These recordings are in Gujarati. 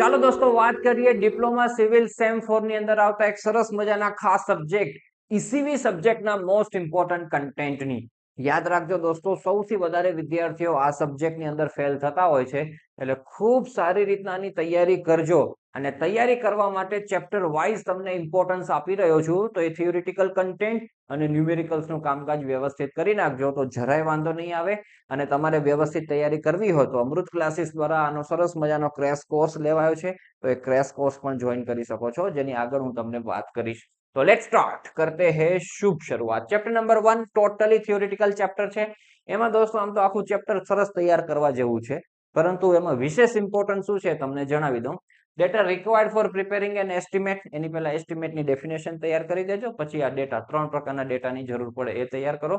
ચાલો દોસ્તો વાત કરીએ ડિપ્લોમા સિવિલ સેમ 4 ની અંદર આવતા એક સરસ મજાના ખાસ સબ્જેક્ટ ઈસીવી સબ્જેક્ટના મોસ્ટ ઇમ્પોર્ટન્ટ કન્ટેન્ટની. યાદ રાખજો દોસ્તો, સૌથી વધારે વિદ્યાર્થીઓ આ સબ્જેક્ટની અંદર ફેલ થતા હોય છે, એટલે ખૂબ સારી રીતના આની તૈયારી કરજો. અને તૈયારી કરવા માટે ચેપ્ટર વાઇઝ તમને ઇમ્પોર્ટન્સ આપી રહ્યો છું, તો એ થિયોરિટિકલ કન્ટેન્ટ અને ન્યુમેરિકલ્સનું કામકાજ વ્યવસ્થિત કરી નાખજો, તો જરાય વાંધો નહીં આવે. અને તમારે વ્યવસ્થિત તૈયારી કરવી હોય તો અમૃત ક્લાસીસ દ્વારા આનો સરસ મજાનો ક્રેશ કોર્સ લેવાયો છે, તો એ ક્રેશ કોર્સ પણ જોઈન કરી શકો છો, જેની આગળ હું તમને વાત કરીશ. તો લેટ્સ સ્ટાર્ટ કરતે હે શુભ શરૂઆત. Chapter number 1 totally theoretical chapter છે. એમાં દોસ્તો આમ તો આખું ચેપ્ટર સરસ તૈયાર કરવા જેવું છે, પરંતુ એમાં વિશેષ ઇમ્પોર્ટન્સ શું છે તમને જણાવી દઉં. Data required for preparing an estimate, એની પહેલા એસ્ટિમેટની ડેફિનેશન તૈયાર કરી દેજો. પછી આ ડેટા 3 પ્રકારના ડેટાની જરૂર પડે એ તૈયાર કરો.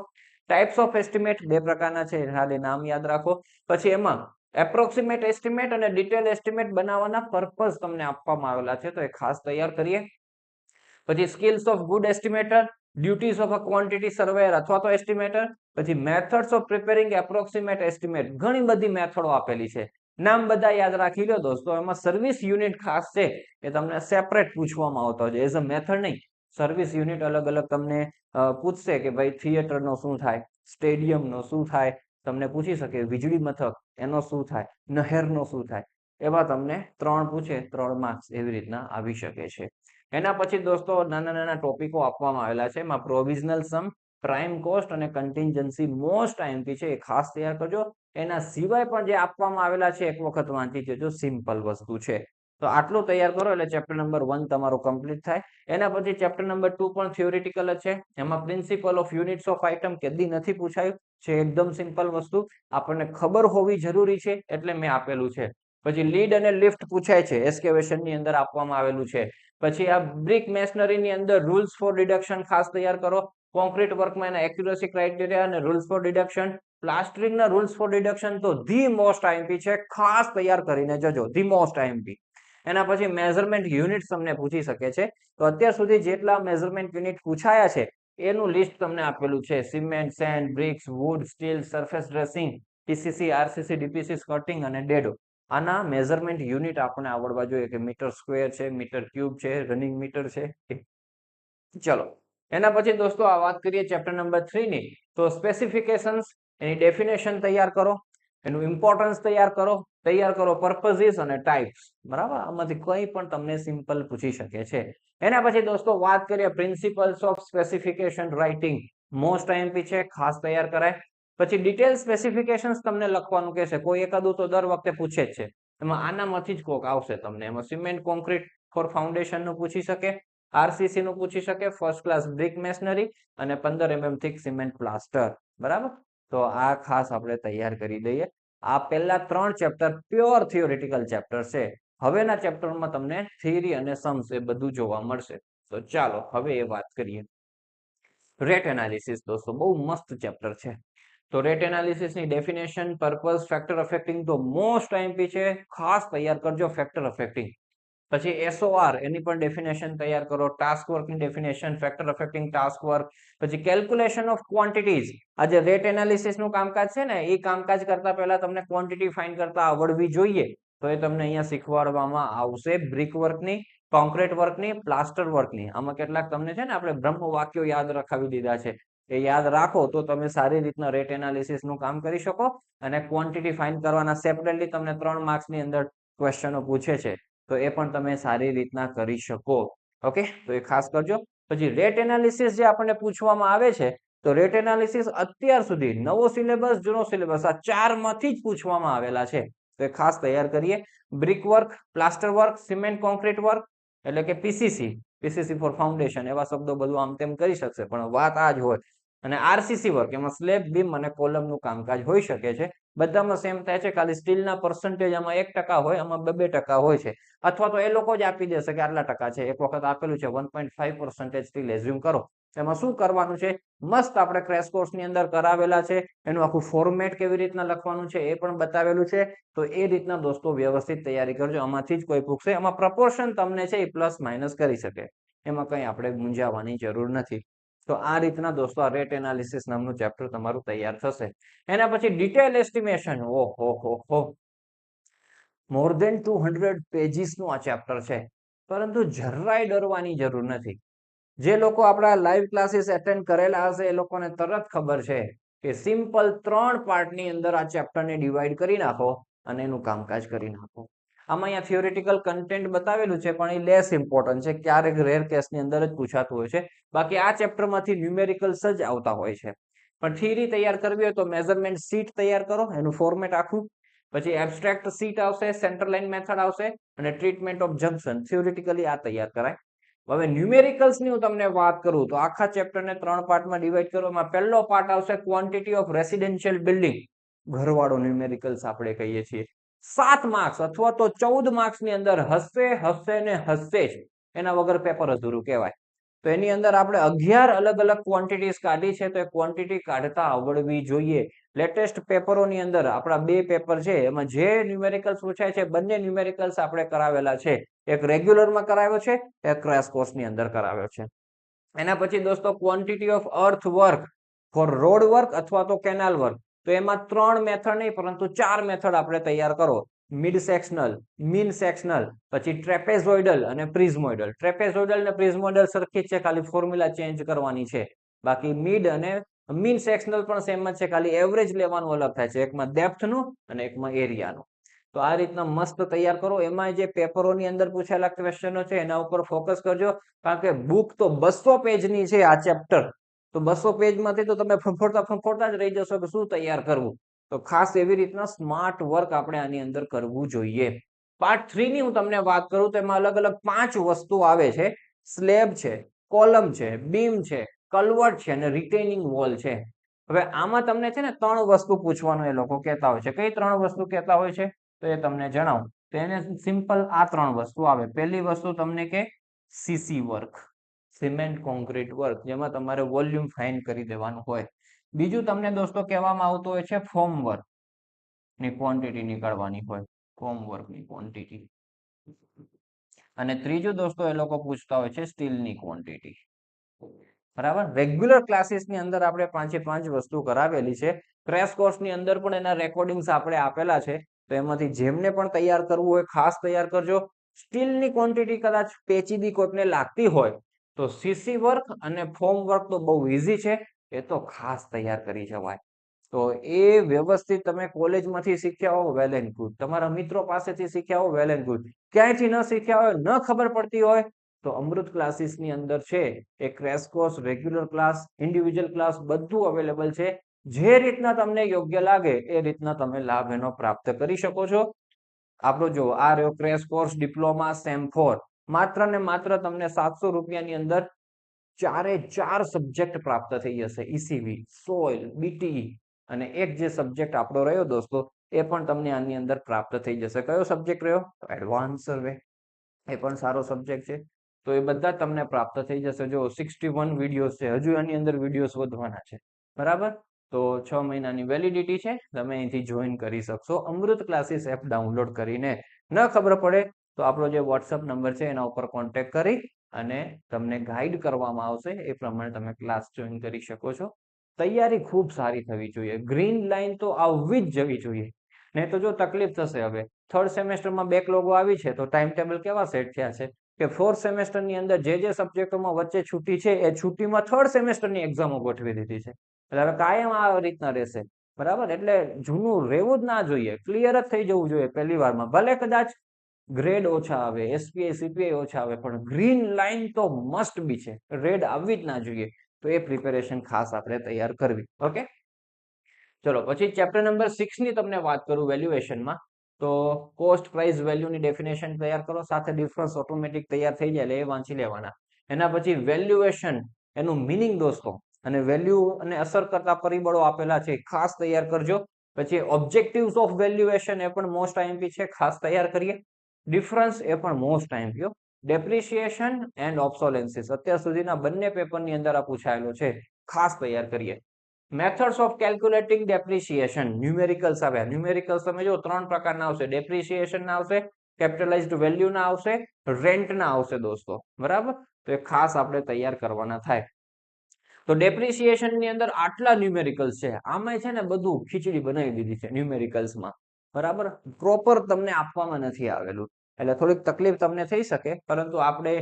ટાઈપ્સ ઓફ એસ્ટિમેટ 2 પ્રકારના છે, ખાલી નામ યાદ રાખો. પછી એમાં એપ્રોક્સિમેટ એસ્ટિમેટ અને ડિટેલ એસ્ટિમેટ બનાવવાના પર્પઝ તમને આપવામાં આવેલા છે, તો એ ખાસ તૈયાર કરીએ. પછી skills of good estimator, duties of a quantity surveyor અથવા તો એસ્ટિમેટર. પછી methods of preparing approximate estimate, ઘણી બધી મેથડો આપેલી છે, નામ બધા યાદ રાખી લો દોસ્તો. એમાં સર્વિસ યુનિટ ખાસ છે, એ તમને સેપરેટ પૂછવામાં આવતો છે, એઝ અ મેથડ નહીં. સર્વિસ યુનિટ અલગ અલગ તમને પૂછશે કે ભાઈ થિયેટરનો શું થાય, સ્ટેડિયમનો શું થાય, તમને પૂછી શકે વીજળી મથક એનો શું થાય, નહેરનો શું થાય. એવા તમને 3 પૂછે, 3 માર્ક્સ એવી રીતના આવી શકે છે. એના પછી દોસ્તો નાના નાના ટોપિકો આપવામાં આવેલા છે, એમાં પ્રોવિઝનલ સમ, પ્રાઇમ કોસ્ટ અને કન્ટિન્જન્સી મોસ્ટ આઈએમપી છે, એ ખાસ તૈયાર કરજો. એના સિવાય પણ જે આપવામાં આવેલા છે એક વખત વાંચી જજો, સિમ્પલ વસ્તુ છે. તો આટલું તૈયાર કરો એટલે ચેપ્ટર નંબર 1 તમારો કમ્પ્લીટ થાય. એના પછી ચેપ્ટર નંબર 2 પણ થિયોરિટિકલ જ છે. એમાં principal of units of item કેદી નથી પૂછાયું છે, એકદમ સિમ્પલ વસ્તુ, આપણને ખબર હોવી જરૂરી છે એટલે મેં આપેલું છે. પછી લીડ અને લિફ્ટ પૂછાય છે, એસ્કેવેશન ની અંદર આપવામાં આવેલું છે. પછી આ બ્રિક મેશનરીની અંદર રૂલ્સ ફોર ડિડક્શન ખાસ તૈયાર કરો. કોન્ક્રીટ વર્કમાં એના એક્યુરેસી ક્રાઇટેરિયા અને રૂલ્સ ફોર ડિડક્શન. પ્લાસ્ટરિંગના રૂલ્સ ફોર ડિડક્શન તો ધી મોસ્ટ આઈએમપી છે, ખાસ તૈયાર કરીને જજો, ધી મોસ્ટ આઈએમપી. એના પછી મેઝરમેન્ટ યુનિટ તમને પૂછી શકે છે, તો અત્યાર સુધી જેટલા મેઝરમેન્ટ યુનિટ પૂછાયા છે એનું લિસ્ટ તમને આપેલું છે. Cement, sand, bricks, wood, steel, surface dressing, TCC, RCC, DPC, skirting અને ડેડો. આના મેઝરમેન્ટ યુનિટ આપણને આવડવા જોઈએ કે મીટર સ્ક્વેર છે, મીટર ક્યુબ છે, રનિંગ મીટર છે. ચલો એના પછી દોસ્તો આ વાત કરીએ ચેપ્ટર નંબર 3 ની, તો સ્પેસિફિકેશન્સ, એની ડેફિનેશન તૈયાર કરો, એનું ઇમ્પોર્ટન્સ તૈયાર કરો પર્પઝીસ અને ટાઈપ્સ. બરાબર, આમાંથી કંઈ પણ તમને સિમ્પલ પૂછી શકે છે. એના પછી દોસ્તો વાત કરીએ principles of specification writing, most IMP છે, ખાસ તૈયાર કરાય. પછી ડિટેલ સ્પેસિફિકેશન્સ તમને લખવાનું કહેશે, કોઈ એકાદું તો દર વખતે પૂછે જ છે, એમાં આનામાંથી જ કોક આવશે તમને. એમાં સિમેન્ટ કોન્ક્રીટ ફોર ફાઉન્ડેશન નું પૂછી શકે, આરસીસી નું પૂછી શકે, ફર્સ્ટ ક્લાસ બ્રિક મેશનરી અને 15 mm થીક સિમેન્ટ પ્લાસ્ટર. બરાબર, તો આ ખાસ આપણે તૈયાર કરી દઈએ. આ પહેલા 3 ચેપ્ટર પ્યોર થિયોરિટિકલ ચેપ્ટર છે. હવેના ચેપ્ટરમાં તમને થિયરી અને સમ્સ એ બધું જોવા મળશે. તો ચાલો હવે એ વાત કરીએ. રેટ એનાલિસિસ દોસ્તો બહુ મસ્ત ચેપ્ટર છે. તો રેટ એનાલિસિસ ની ડેફિનેશન, પર્પઝ, ફેક્ટર અફેક્ટિંગ તો મોસ્ટ આઈએમપી છે, ખાસ તૈયાર કરજો ફેક્ટર અફેક્ટિંગ. પછી એસઓઆર એની પણ ડેફિનેશન તૈયાર કરો, ટાસ્ક વર્કની definition, factor affecting task work. પછી કેલ્ક્યુલેશન ઓફ ક્વોન્ટિટીઝ. આ જે રેટ એનાલિસિસ નું કામકાજ છે ને, એ કામકાજ કરતા પહેલા તમને ક્વોન્ટિટી ફાઇન્ડ કરતા આવડવી જોઈએ, તો એ તમને અહીંયા શીખવાડવામાં આવશે. બ્રિક વર્કની, કોન્ક્રીટ વર્કની, પ્લાસ્ટર વર્કની. આમાં કેટલાક તમને છે ને આપણે બ્રહ્મ વાક્યો યાદ રખાવી દીધા છે, એ યાદ રાખો તો તમે સારી રીતના રેટ એનાલિસિસ નું કામ કરી શકો. અને ક્વોન્ટિટી ફાઇન્ડ કરવાના સેપરેટલી તમને 3 માર્ક્સ ની અંદર ક્વેશ્ચનો પૂછે છે, તો એ પણ તમે સારી રીતના કરી શકો. ઓકે, તો એ ખાસ કરજો. પછી રેટ એનાલિસિસ જે આપણને પૂછવામાં આવે છે, તો રેટ એનાલિસિસ અત્યાર સુધી નવો સિલેબસ, જૂનો સિલેબસ, આ 4 માંથી જ પૂછવામાં આવેલા છે, તો એ ખાસ તૈયાર કરીએ. Brick work, plaster work, cement concrete work એટલે કે પીસીસી ફોર ફાઉન્ડેશન, એવા શબ્દો બધું આમ તેમ કરી શકશે, પણ વાત આ જ હોય. અને આરસીસી વર્ક, એમાં સ્લેબ, બીમ અને કોલમનું કામકાજ હોઈ શકે છે. બધામાં સેમ થાય છે, ખાલી સ્ટીલના પર્સન્ટેજ આમાં 1% હોય, આમાં 2% હોય છે. અથવા તો એ લોકો જ આપી દેશે કે આટલા ટકા છે. એક વખત આપેલું છે 1.5% સ્ટીલ એઝ્યુમ કરો. એમાં શું કરવાનું છે, મસ્ત આપણે ક્રેશ કોર્સ ની અંદર કરાવેલા છે. એનું આખું ફોર્મેટ કેવી રીતના લખવાનું છે એ પણ બતાવેલું છે. તો એ રીતના દોસ્તો વ્યવસ્થિત તૈયારી કરજો, આમાંથી જ કોઈ પૂછશે. એમાં પ્રપોર્શન તમને છે એ પ્લસ માઇનસ કરી શકે, એમાં કંઈ આપણે મૂંઝાવાની જરૂર નથી. તો આ રીતના દોસ્તો આ રેટ એનાલિસિસ નામનું ચેપ્ટર તમારું તૈયાર થશે. એના પછી ડિટેલ એસ્ટિમેશન, ઓહો મોર દેન 200 પેજીસ નું આ ચેપ્ટર છે, પરંતુ જરાય ડરવાની જરૂર નથી. જે લોકો આપણા લાઈવ ક્લાસીસ એટેન્ડ કરેલા હશે એ લોકોને તરત ખબર છે કે સિમ્પલ 3 પાર્ટની અંદર આ ચેપ્ટરને ડિવાઈડ કરી નાખો અને એનું કામકાજ કરી નાખો. આમાં અહીંયા થિયોરિટિકલ કન્ટેન્ટ બતાવેલું છે, પણ એ લેસ ઇમ્પોર્ટન્ટ છે, ક્યારેક રેર કેસની અંદર જ પૂછાતું હોય છે. બાકી આ ચેપ્ટરમાંથી ન્યુમેરિકલ્સ જ આવતા હોય છે. પણ થિયરી તૈયાર કરવી હોય તો મેઝરમેન્ટ શીટ તૈયાર કરો, એનું ફોર્મેટ આખું, પછી એબ્સ્ટ્રેક્ટ શીટ આવશે, સેન્ટર લાઇન મેથડ આવશે અને ટ્રીટમેન્ટ ઓફ જંક્શન. થિયોરિટિકલી આ તૈયાર કરાય. હવે ન્યુમેરિકલ્સ ની હું તમને વાત કરું તો આખા ચેપ્ટરને 3 પાર્ટમાં ડિવાઈડ કરવામાં પહેલો પાર્ટ આવશે ક્વોન્ટિટી ઓફ રેસિડેન્શિયલ બિલ્ડિંગ, ઘરવાળો ન્યુમેરિકલ્સ આપણે કહીએ છીએ. 7 માર્ક્સ અથવા તો 14 માર્ક્સ ની અંદર હશે ને હશે જ, એના વગર પેપર અધૂરું કહેવાય. તો એની અંદર આપણે 11 અલગ અલગ ક્વોન્ટિટીઝ કાઢી છે, તો એ ક્વોન્ટિટી કાઢતા આવડવી જોઈએ. લેટેસ્ટ પેપરોની અંદર આપણા 2 પેપર છે, એમાં જે ન્યુમેરિકલ્સ પૂછાય છે બંને ન્યુમેરિકલ્સ આપણે કરાવેલા છે. એક રેગ્યુલરમાં કરાવ્યો છે, એક ક્રેશ કોર્સની અંદર કરાવ્યો છે. એના પછી દોસ્તો quantity of earth work four road work અથવા તો કેનાલ વર્ક, તો એમાં 3 મેથડ નહીં પરંતુ 4 મેથડ આપણે તૈયાર કરો. મિડ સેક્શનલ, મીન સેક્શનલ, પછી ટ્રેપેઝોઇડલ અને પ્રિઝમોઇડલ. ટ્રેપેઝોઇડલ અને પ્રિઝમોઇડલ સરખી જ છે, ખાલી ફોર્મ્યુલા ચેન્જ કરવાની છે. બાકી મિડ અને મીન સેક્શનલ પણ સેમ જ છે, ખાલી એવરેજ લેવાનું અલગ થાય છે, એકમાં ડેપ્થનું અને એકમાં એરિયાનું. તો આ રીતના મસ્ત તૈયાર કરો. એમાં જે પેપરોની અંદર પૂછેલા ક્વેશ્ચનો છે એના ઉપર ફોકસ કરજો, કારણ કે બુક તો 200 પેજની છે આ ચેપ્ટર. તો 200 પેજમાંથી તો તમે ફંફોડતા જ રહી જશો કે શું તૈયાર કરવું. તો ખાસ એવી રીતના સ્માર્ટ વર્ક આપણે આની અંદર કરવું જોઈએ. પાર્ટ 3 ની હું તમને વાત કરું તો એમાં અલગ અલગ 5 વસ્તુ આવે છે. સ્લેબ છે, કોલમ છે, બીમ છે, કલવર્ટ છે અને રિટેનિંગ વોલ છે. હવે આમાં તમને છે ને 3 વસ્તુ પૂછવાનું એ લોકો કહેતા હોય છે. કઈ 3 વસ્તુ કહેતા હોય છે તો એ તમને જણાવું. તો એને સિમ્પલ આ 3 વસ્તુ આવે. પહેલી વસ્તુ તમને કે CC work, cement concrete work, જેમાં તમારે વોલ્યુમ ફાઇન કરી દેવાનું હોય. બીજું તમને દોસ્તો કહેવામાં આવતું હોય છે ફોર્મ વર્ક ની ક્વોન્ટિટી નીકાળવાની હોય, ફોર્મ વર્ક ની ક્વોન્ટિટી. અને ત્રીજું દોસ્તો એ લોકો પૂછતા હોય છે સ્ટીલની ક્વોન્ટિટી. બરાબર. રેગ્યુલર ક્લાસીસની અંદર આપણે 5 વસ્તુ કરાવેલી છે. ક્રેશ કોર્સની અંદર પણ એના રેકોર્ડિંગ્સ આપણે આપેલા છે. તો એમાંથી જેમને પણ તૈયાર કરવું હોય ખાસ તૈયાર કરજો. સ્ટીલની ક્વોન્ટિટી કદાચ પેચીદી કોઈને લાગતી હોય તો સીસી વર્ક અને ફોર્મ વર્ક તો બહુ ઈઝી છે, એ તો ખાસ તૈયાર કરી જવાય. તો એ વ્યવસ્થિત તમે કોલેજમાંથી શીખ્યા હો વેલ એન્ડ ગુડ, તમારા મિત્રો પાસેથી શીખ્યા હો વેલ એન્ડ ગુડ, ક્યાંયથી ન શીખ્યા હોય, ન ખબર પડતી હોય તો અમૃત ક્લાસીસની અંદર છે એ crash course, regular class, individual class બધું અવેલેબલ છે. જે રીતના તમને યોગ્ય લાગે એ રીતના તમે લાભ એનો પ્રાપ્ત કરી શકો છો. આપણો જો આ રહ્યો ક્રેશ કોર્સ ડિપ્લોમા સેમ 4, માત્ર ને માત્ર તમને 700 રૂપિયાની અંદર 4 સબ્જેક્ટ પ્રાપ્ત થઈ જશે. ઈસીવી, સોઇલ, બીટી અને એક જે સબ્જેક્ટ આપણો રહ્યો દોસ્તો એ પણ તમને આની અંદર પ્રાપ્ત થઈ જશે. કયો સબ્જેક્ટ રહ્યો? એડવાન્સ સર્વે. એ પણ સારો સબ્જેક્ટ છે. તો એ બધા તમને પ્રાપ્ત થઈ જશે. જો 61 વિડીયોઝ છે, હજુ આની અંદર વિડીયોઝ વધવાના છે. બરાબર. તો 6 મહિનાની વેલિડિટી છે, તમે અહીંથી જોઈન કરી શકશો અમૃત ક્લાસીસ એપ ડાઉનલોડ કરીને. ન ખબર પડે તો આપણો જે વોટ્સઅપ નંબર છે એના ઉપર કોન્ટેક્ટ કરી અને તમને ગાઈડ કરવામાં આવશે, એ પ્રમાણે તમે ક્લાસ જોઈન કરી શકો છો. તૈયારી ખૂબ સારી થવી જોઈએ. ગ્રીન લાઈન તો આવવી જ જવી જોઈએ, નહીં તો જો તકલીફ થશે. હવે 3rd સેમેસ્ટરમાં બેકલોગો આવી છે તો ટાઈમ ટેબલ કેવા સેટ થયા છે કે 4th સેમેસ્ટરની અંદર જે સબ્જેક્ટોમાં વચ્ચે છૂટી છે એ છૂટીમાં 3rd સેમેસ્ટરની એક્ઝામો ગોઠવી દીધી છે. એટલે હવે કાયમ આ રીતના રહેશે. બરાબર. એટલે જૂનું રહેવું જ ના જોઈએ, ક્લિયર જ થઈ જવું જોઈએ પહેલી વારમાં. ભલે કદાચ ગ્રેડ ઓછા આવે, એસપીઆઈ સીપીઆઈ ઓછા આવે, પણ ગ્રીન લાઈન તો મસ્ટ બી છે, રેડ આવવી જ ના જોઈએ. તો એ પ્રિપેરેશન ખાસ આપણે તૈયાર કરવી. ઓકે, ચલો પછી ચેપ્ટર નંબર 6 ની તમને વાત કરું વેલ્યુએશનમાં. તો કોસ્ટ પ્રાઇસ વેલ્યુની ડેફિનેશન તૈયાર કરો, સાથે ડિફરન્સ ઓટોમેટિક તૈયાર થઈ જાય એટલે એ વાંચી લેવાના. એના પછી વેલ્યુએશન, એનું મિનિંગ દોસ્તો, અને વેલ્યુ અને અસર કરતા પરિબળો આપેલા છે, ખાસ તૈયાર કરજો. પછી ઓબ્જેક્ટિવ્સ ઓફ વેલ્યુએશન, એ પણ મોસ્ટ આઈએમપી છે, ખાસ તૈયાર કરીએ. ડિફરન્સ, એ પણ મોસ્ટ આઈએમપી. ડેપ્રિસિએશન એન્ડ ઓબ્સોલેન્સિસ, અત્યાર સુધીના બંને પેપરની અંદર આ પૂછાયેલો છે, ખાસ તૈયાર કરીએ. Methods of calculating depreciation, numericals આવ્યા. ન્યુમેરિકલ્સ તમે જો 3 પ્રકારના આવશે, ડેપ્રિસિએશન ના આવશે, કેપિટલાઇઝ્ડ વેલ્યુ ના આવશે, રેન્ટ ના આવશે દોસ્તો. બરાબર. તો એ ખાસ આપણે તૈયાર કરવાના થાય. તો ડેપ્રિસિએશન ની અંદર આટલા ન્યુમેરિકલ્સ છે. આમાં છે ને બધું ખીચડી બનાવી દીધી છે ન્યુમેરિકલ્સમાં. બરાબર, પ્રોપર તમને આપવામાં નથી આવેલું, એટલે થોડીક તકલીફ તમને થઈ શકે, પરંતુ આપણે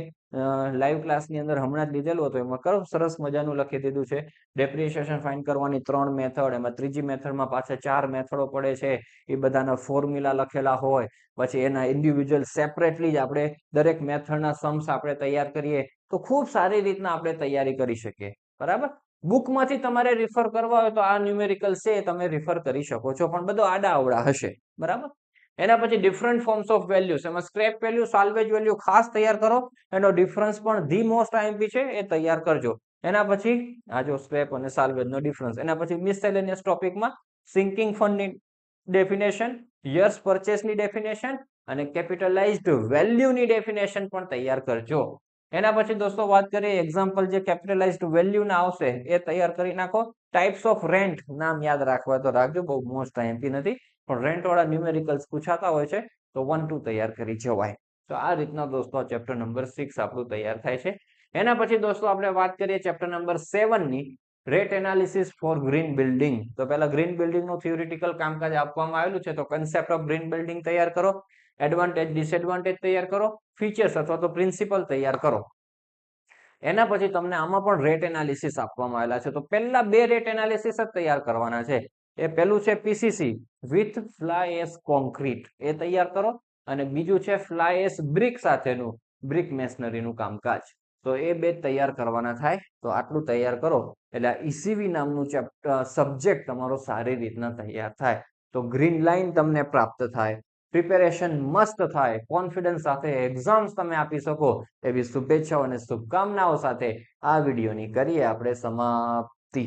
લાઈવ ક્લાસની અંદર હમણાં જ લીધેલું હતું, એમાં કરો સરસ મજાનું લખી દીધું છે. ડેપ્રિસિએશન ફાઇન્ડ કરવાની 3 મેથડ, એમાં ત્રીજી મેથડમાં પાછા 4 મેથડો પડે છે, એ બધાના ફોર્મ્યુલા લખેલા હોય, પછી એના ઇન્ડિવિજ્યુઅલ સેપરેટલી જ આપણે દરેક મેથડના સમ્સ આપણે તૈયાર કરીએ તો ખૂબ સારી રીતના આપણે તૈયારી કરી શકીએ. બરાબર, બુકમાંથી તમારે રિફર કરવા હોય તો આ ન્યુમેરિકલ છે એ તમે રિફર કરી શકો છો, પણ બધો આડા અવડા હશે. બરાબર, એના પછી ડિફરન્ટ ફોર્મ્સ ઓફ વેલ્યુઝ, એમાં સ્ક્રેપ વેલ્યુ, સાલ્વેજ વેલ્યુ ખાસ તૈયાર કરો, એનો ડિફરન્સ પણ ધી મોસ્ટ આઈએમપી છે એ તૈયાર કરજો. એના પછી આ જો સ્ક્રેપ અને સાલ્વેજ નો ડિફરન્સ, એના પછી મિસસેલેનિયસ ટોપિકમાં સિંકિંગ ફંડની ડેફિનેશન, યર્સ પરચેસની ડેફિનેશન અને કેપિટલાઇઝ્ડ વેલ્યુની ડેફિનેશન પણ તૈયાર કરજો. એના પછી દોસ્તો વાત કરીએ એક્ઝામ્પલ જે કેપિટલાઇઝ્ડ વેલ્યુ ના આવશે એ તૈયાર કરી નાખો. ટાઈપ્સ ઓફ રેન્ટ નામ યાદ રાખવા તો રાખજો, બહુ મોસ્ટ આઈએમપી નથી, પણ રેન્ટ વાળા ન્યુમેરિકલ્સ પૂછાતા હોય છે તો 1 2 તૈયાર કરી જવાય. તો આ રીતના દોસ્તો ચેપ્ટર નંબર 6 આપણું તૈયાર થાય છે. એના પછી દોસ્તો આપણે વાત કરીએ ચેપ્ટર નંબર 7 ની, rate analysis for green building. તો પહેલા ગ્રીન બિલ્ડિંગ નું થિયોરિટિકલ કામકાજ આપવામાં આવેલું છે, તો કન્સેપ્ટ ઓફ ગ્રીન બિલ્ડિંગ તૈયાર કરો, એડવાન્ટેજ ડિસએડવાન્ટેજ તૈયાર કરો, ફીચર્સ અથવા તો પ્રિન્સિપલ તૈયાર કરો. એના પછી તમને આમાં પણ રેટ એનાલિસિસ આપવામાં આવેલા છે, તો પહેલા 2 રેટ એનાલિસિસ જ તૈયાર કરવાના છે. એ પહેલું છે PCC with fly ash concrete, એ તૈયાર કરો, અને બીજું છે ફ્લાય એશ બ્રિક સાથેનું બ્રિક મેશનરીનું કામકાજ. તો એ 2 તૈયાર કરવાના થાય. તો આટલું તૈયાર કરો એટલે ઈસીવી નામનું સબ્જેક્ટ તમારો સારી રીતના તૈયાર થાય, તો ગ્રીન લાઈન તમને પ્રાપ્ત થાય, પ્રિપેરેશન મસ્ત થાય, કોન્ફિડન્સ સાથે એક્ઝામ્સ તમે આપી શકો, એવી શુભેચ્છાઓ અને શુભકામનાઓ સાથે આ વિડીયોની કરીએ આપણે સમાપ્તિ.